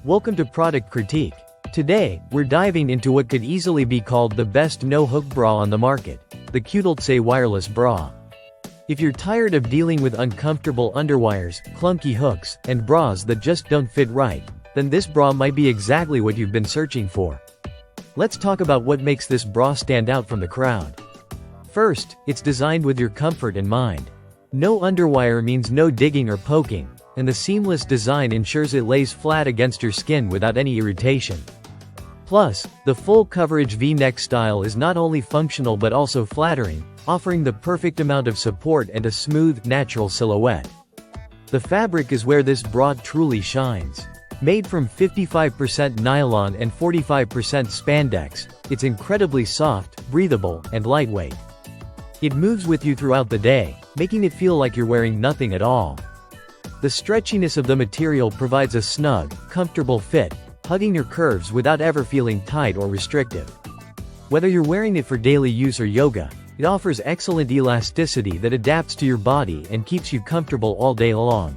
Welcome to Product Critique. Today, we're diving into what could easily be called the best no-hook bra on the market, the Quttlzze wireless bra. If you're tired of dealing with uncomfortable underwires, clunky hooks, and bras that just don't fit right, then this bra might be exactly what you've been searching for. Let's talk about what makes this bra stand out from the crowd. First, it's designed with your comfort in mind. No underwire means no digging or poking, and the seamless design ensures it lays flat against your skin without any irritation. Plus, the full coverage V-neck style is not only functional but also flattering, offering the perfect amount of support and a smooth, natural silhouette. The fabric is where this bra truly shines. Made from 55% nylon and 45% spandex, it's incredibly soft, breathable, and lightweight. It moves with you throughout the day, making it feel like you're wearing nothing at all. The stretchiness of the material provides a snug, comfortable fit, hugging your curves without ever feeling tight or restrictive. Whether you're wearing it for daily use or yoga, it offers excellent elasticity that adapts to your body and keeps you comfortable all day long.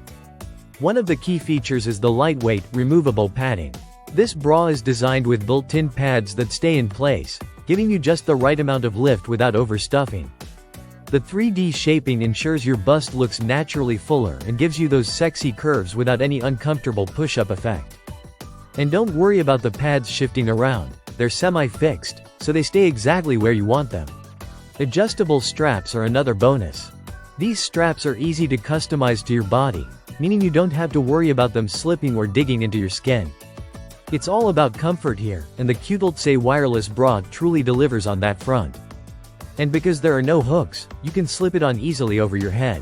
One of the key features is the lightweight, removable padding. This bra is designed with built-in pads that stay in place, giving you just the right amount of lift without overstuffing. The 3D shaping ensures your bust looks naturally fuller and gives you those sexy curves without any uncomfortable push-up effect. And don't worry about the pads shifting around, they're semi-fixed, so they stay exactly where you want them. Adjustable straps are another bonus. These straps are easy to customize to your body, meaning you don't have to worry about them slipping or digging into your skin. It's all about comfort here, and the Quttlzze wireless bra truly delivers on that front. And because there are no hooks, you can slip it on easily over your head.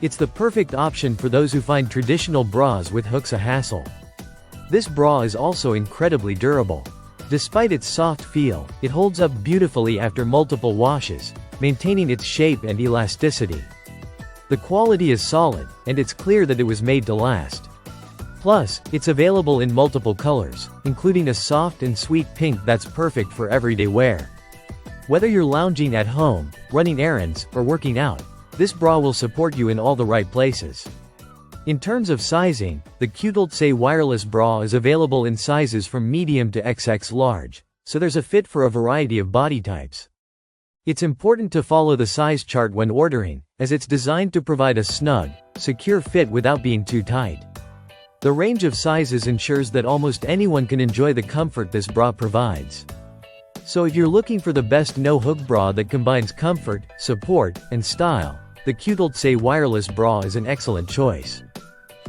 It's the perfect option for those who find traditional bras with hooks a hassle. This bra is also incredibly durable. Despite its soft feel, it holds up beautifully after multiple washes, maintaining its shape and elasticity. The quality is solid, and it's clear that it was made to last. Plus, it's available in multiple colors, including a soft and sweet pink that's perfect for everyday wear. Whether you're lounging at home, running errands, or working out, this bra will support you in all the right places. In terms of sizing, the Quttlzze wireless bra is available in sizes from medium to XX large, so there's a fit for a variety of body types. It's important to follow the size chart when ordering, as it's designed to provide a snug, secure fit without being too tight. The range of sizes ensures that almost anyone can enjoy the comfort this bra provides. So if you're looking for the best no-hook bra that combines comfort, support, and style, the Quttlzze wireless bra is an excellent choice.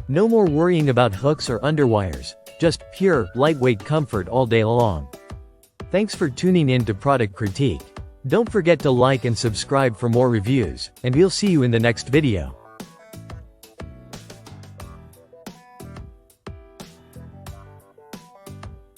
No more worrying about hooks or underwires, just pure, lightweight comfort all day long. Thanks for tuning in to Product Critique. Don't forget to like and subscribe for more reviews, and we'll see you in the next video.